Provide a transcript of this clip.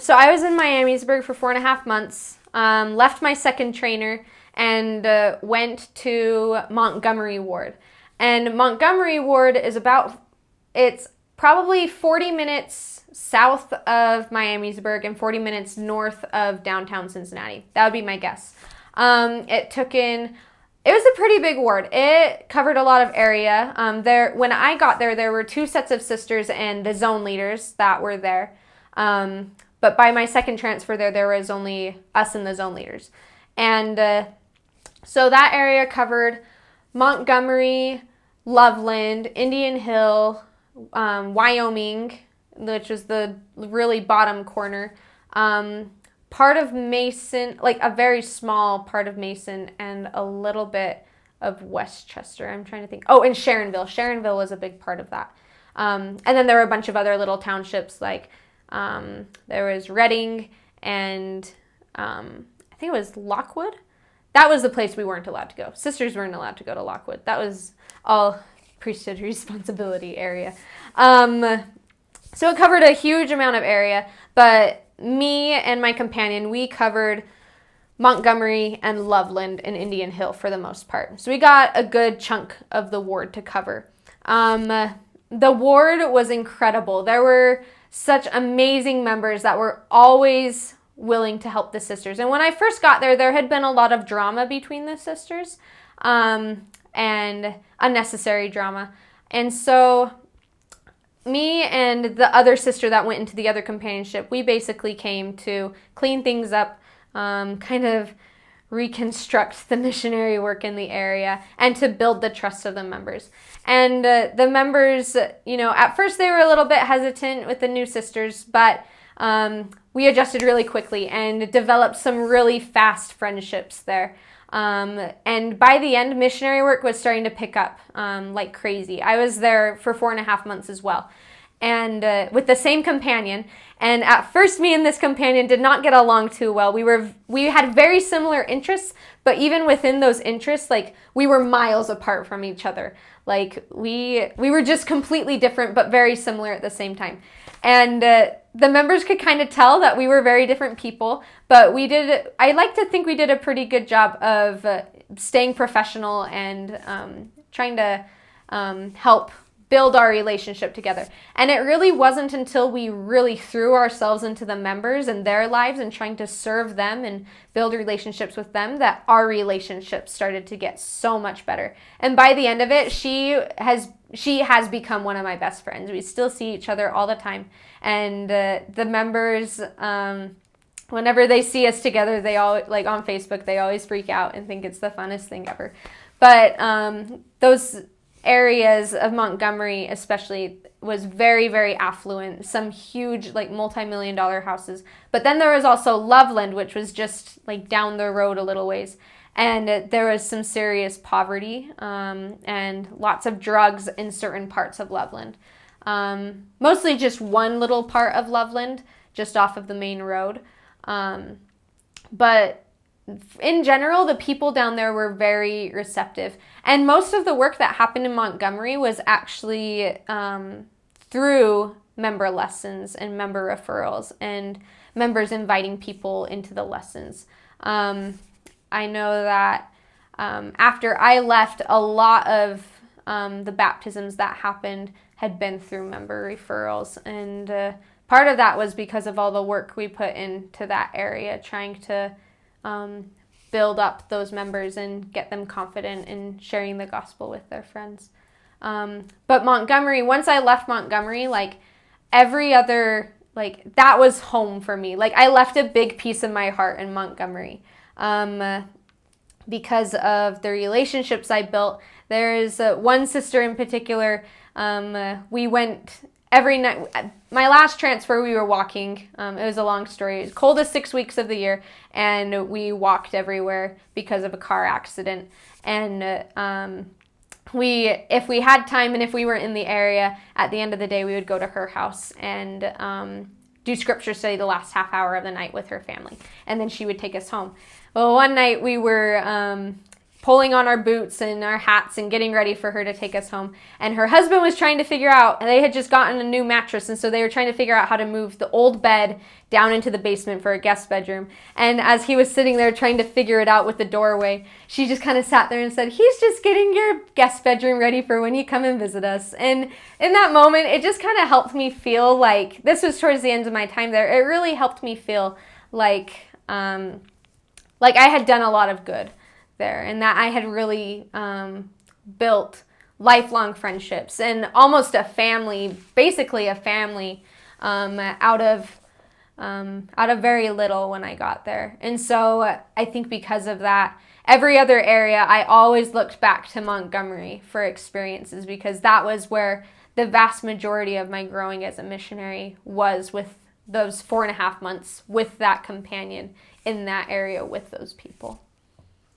So I was in Miamisburg for 4.5 months, left my second trainer, and went to Montgomery Ward. And Montgomery Ward is it's probably 40 minutes south of Miamisburg and 40 minutes north of downtown Cincinnati. That would be my guess. It was a pretty big ward. It covered a lot of area. When I got there, there were 2 sets of sisters and the zone leaders that were there. But by my second transfer there was only us and the zone leaders. And so that area covered Montgomery, Loveland, Indian Hill, Wyoming, which was the really bottom corner, part of Mason, like a very small part of Mason, and a little bit of Westchester. I'm trying to think. Oh, and Sharonville. Sharonville was a big part of that. And then there were a bunch of other little townships, like there was Reading and I think it was Lockwood. That was the place we weren't allowed to go. Sisters weren't allowed to go to Lockwood. That was all priesthood responsibility area. So it covered a huge amount of area, but me and my companion, we covered Montgomery and Loveland and Indian Hill for the most part. So we got a good chunk of the ward to cover. The ward was incredible. There were such amazing members that were always willing to help the sisters. And when I first got there, there had been a lot of drama between the sisters, and unnecessary drama. And so me and the other sister that went into the other companionship, we basically came to clean things up, kind of reconstruct the missionary work in the area, and to build the trust of the members. And the members, at first they were a little bit hesitant with the new sisters, but we adjusted really quickly and developed some really fast friendships there. And by the end, missionary work was starting to pick up like crazy. I was there for 4.5 months as well, and with the same companion. And at first, me and this companion did not get along too well. We had very similar interests, but even within those interests, like, we were miles apart from each other. Like, we were just completely different, but very similar at the same time. And the members could kind of tell that we were very different people, but I like to think we did a pretty good job of staying professional and trying to help build our relationship together. And it really wasn't until we really threw ourselves into the members and their lives and trying to serve them and build relationships with them that our relationship started to get so much better. And by the end of it, she has become one of my best friends. We still see each other all the time. And the members, whenever they see us together, they all, like on Facebook, they always freak out and think it's the funnest thing ever. But those areas of Montgomery especially was very, very affluent, some huge, like, multi-million-dollar houses. But then there was also Loveland, which was just like down the road a little ways. And there was some serious poverty and lots of drugs in certain parts of Loveland. Mostly just one little part of Loveland, just off of the main road. But in general, the people down there were very receptive. And most of the work that happened in Montgomery was actually through member lessons and member referrals and members inviting people into the lessons. I know that after I left, a lot of the baptisms that happened had been through member referrals. And part of that was because of all the work we put into that area, trying to build up those members and get them confident in sharing the gospel with their friends. But Montgomery, once I left Montgomery, like, every other, like, that was home for me. Like, I left a big piece of my heart in Montgomery because of the relationships I built. There's one sister in particular, we went every night. My last transfer, we were walking. It was a long story. It was coldest 6 weeks of the year, and we walked everywhere because of a car accident. And if we had time and if we were in the area, at the end of the day, we would go to her house and do scripture study the last half hour of the night with her family. And then she would take us home. Well, one night we were pulling on our boots and our hats and getting ready for her to take us home. And her husband was trying to figure out, and they had just gotten a new mattress, and so they were trying to figure out how to move the old bed down into the basement for a guest bedroom. And as he was sitting there trying to figure it out with the doorway, she just kind of sat there and said, "He's just getting your guest bedroom ready for when you come and visit us." And in that moment, it just kind of helped me feel like, this was towards the end of my time there, it really helped me feel like I had done a lot of good there, and that I had really built lifelong friendships and almost a family, basically a family, out of very little when I got there. And so I think because of that, every other area, I always looked back to Montgomery for experiences, because that was where the vast majority of my growing as a missionary was, with those 4.5 months with that companion in that area with those people.